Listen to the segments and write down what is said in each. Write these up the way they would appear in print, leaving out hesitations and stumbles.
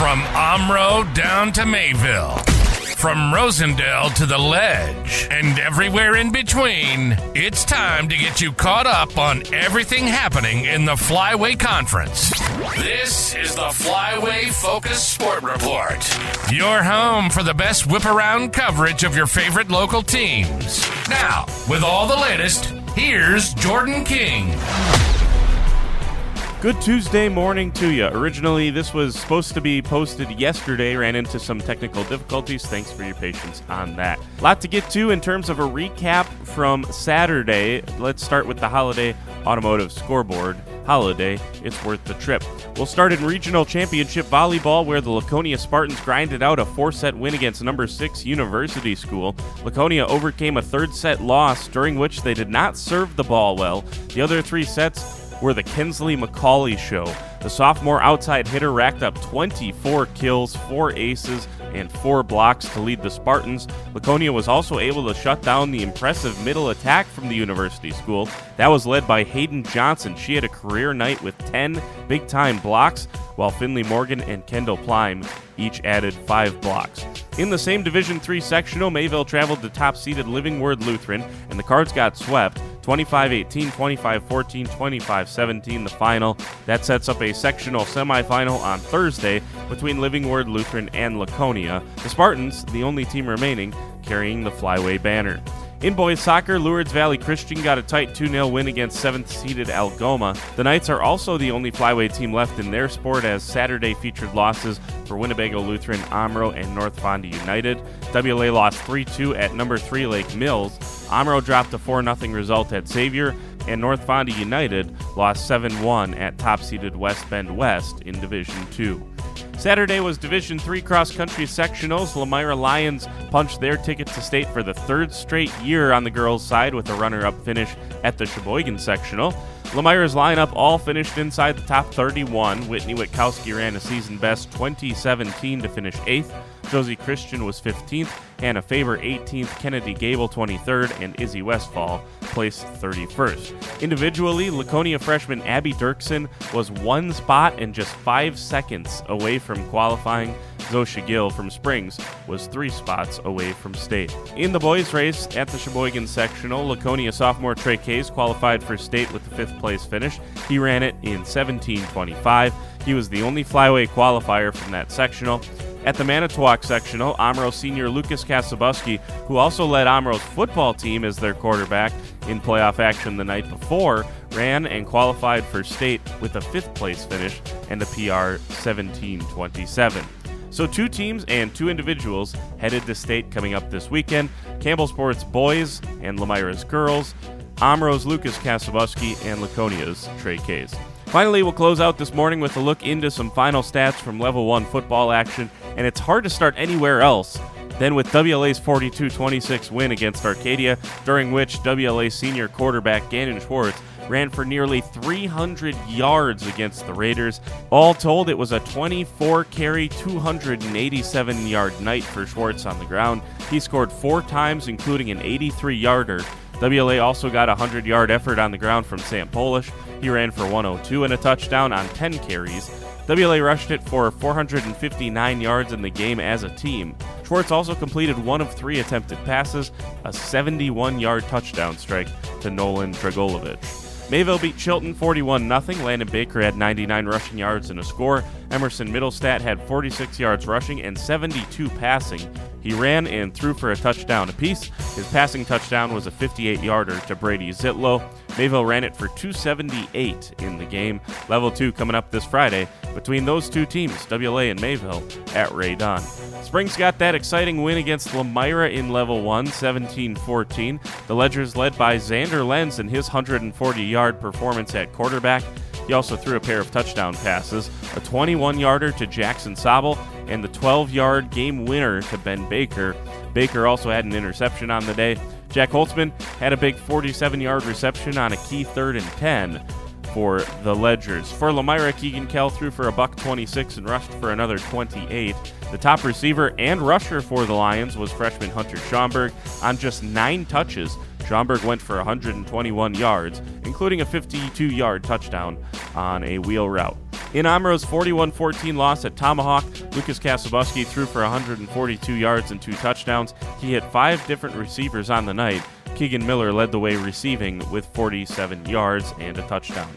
From Omro down to Mayville, from Rosendale to the Ledge, and everywhere in between, it's time to get you caught up on everything happening in the Flyway Conference. This is the Flyway Focus Sport Report, your home for the best whip-around coverage of your favorite local teams. Now, with all the latest, here's Jordan King. Good Tuesday morning to you. Originally, this was supposed to be posted yesterday, ran into some technical difficulties. Thanks for your patience on that. A lot to get to in terms of a recap from Saturday. Let's start with the Holiday Automotive Scoreboard. Holiday, it's worth the trip. We'll start in Regional Championship Volleyball, where the Laconia Spartans grinded out a 4-set win against number 6 University School. Laconia overcame a third-set loss, during which they did not serve the ball well. The other 3 sets were the Kinsley McCauley show. The sophomore outside hitter racked up 24 kills, 4 aces, and 4 blocks to lead the Spartans. Laconia was also able to shut down the impressive middle attack from the University School. That was led by Hayden Johnson. She had a career night with 10 big-time blocks, while Finley Morgan and Kendall Plime each added 5 blocks. In the same Division III sectional, Mayville traveled to top-seeded Living Word Lutheran, and the Cards got swept. 25-18, 25-14, 25-17 the final. That sets up a sectional semifinal on Thursday between Living Word Lutheran and Laconia. The Spartans, the only team remaining, carrying the Flyway banner. In boys soccer, Lourdes Valley Christian got a tight 2-0 win against 7th-seeded Algoma. The Knights are also the only Flyway team left in their sport, as Saturday featured losses for Winnebago Lutheran, Omro, and North Fonda United. WLA lost 3-2 at number 3 Lake Mills. Omro dropped a 4-0 result at Xavier, and North Fonda United lost 7-1 at top-seeded West Bend West in Division II. Saturday was Division III cross-country sectionals. Lemira Lions punched their ticket to state for the 3rd straight year on the girls' side with a runner-up finish at the Sheboygan sectional. Lemira's lineup all finished inside the top 31. Whitney Witkowski ran a season-best 2017 to finish 8th. Josie Christian was 15th, Hannah Faber 18th, Kennedy Gable 23rd, and Izzy Westfall placed 31st. Individually, Laconia freshman Abby Dirksen was 1 spot and just 5 seconds away from qualifying. Zosha Gill from Springs was 3 spots away from state. In the boys' race at the Sheboygan sectional, Laconia sophomore Trey Case qualified for state with the 5th place finish. He ran it in 17:25. He was the only Flyway qualifier from that sectional. At the Manitowoc sectional, Omro senior Lucas Kasabuski, who also led Omro's football team as their quarterback in playoff action the night before, ran and qualified for state with a 5th place finish and a PR 17:27. So 2 teams and 2 individuals headed to state coming up this weekend. Campbell Sports boys and Lemira's girls, Omro's Lucas Kasabuski, and Laconia's Trey Case. Finally, we'll close out this morning with a look into some final stats from Level 1 football action, and it's hard to start anywhere else than with WLA's 42-26 win against Arcadia, during which WLA senior quarterback Gannon Schwartz ran for nearly 300 yards against the Raiders. All told, it was a 24-carry, 287-yard night for Schwartz on the ground. He scored 4 times, including an 83-yarder. WLA also got a 100-yard effort on the ground from Sam Polish. He ran for 102 and a touchdown on 10 carries. WLA rushed it for 459 yards in the game as a team. Schwartz also completed 1 of 3 attempted passes, a 71-yard touchdown strike to Nolan Dragolovich. Mayville beat Chilton 41-0. Landon Baker had 99 rushing yards and a score. Emerson Middlestat had 46 yards rushing and 72 passing. He ran and threw for a touchdown apiece. His passing touchdown was a 58-yarder to Brady Zitlow. Mayville ran it for 278 in the game. Level 2 coming up this Friday between those 2 teams, WLA and Mayville, at Ray Dunn. Springs got that exciting win against Lemira in Level 1, 17-14. The Ledgers led by Xander Lenz in his 140-yard performance at quarterback. He also threw a pair of touchdown passes, a 21-yarder to Jackson Sobel and the 12-yard game winner to Ben Baker. Baker also had an interception on the day. Jack Holtzman had a big 47-yard reception on a key 3rd and 10 for the Ledgers. For Lemira, Keegan Kell threw for a $126 and rushed for another 28. The top receiver and rusher for the Lions was freshman Hunter Schaumburg. On just 9 touches, Schaumburg went for 121 yards, including a 52-yard touchdown on a wheel route. In Amro's 41-14 loss at Tomahawk, Lucas Kasabuski threw for 142 yards and 2 touchdowns. He hit 5 different receivers on the night. Keegan Miller led the way receiving with 47 yards and a touchdown.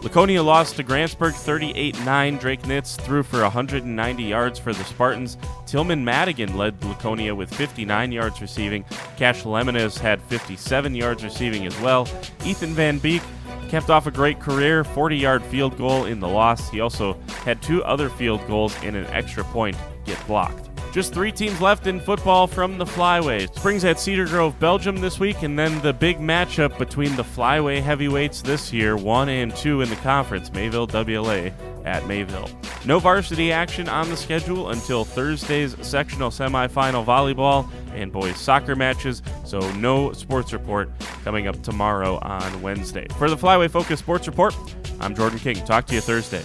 Laconia lost to Grantsburg 38-9. Drake Nitz threw for 190 yards for the Spartans. Tillman Madigan led Laconia with 59 yards receiving. Cash Lemonis had 57 yards receiving as well. Ethan Van Beek capped off a great career, 40-yard field goal in the loss. He also had 2 other field goals and an extra point get blocked. Just 3 teams left in football from the Flyway. Springs at Cedar Grove, Belgium this week, and then the big matchup between the Flyway heavyweights this year, 1 and 2 in the conference, Mayville WLA at Mayville. No varsity action on the schedule until Thursday's sectional semifinal volleyball and boys soccer matches, so no sports report coming up tomorrow on Wednesday. For the Flyway Focus Sports Report, I'm Jordan King. Talk to you Thursday.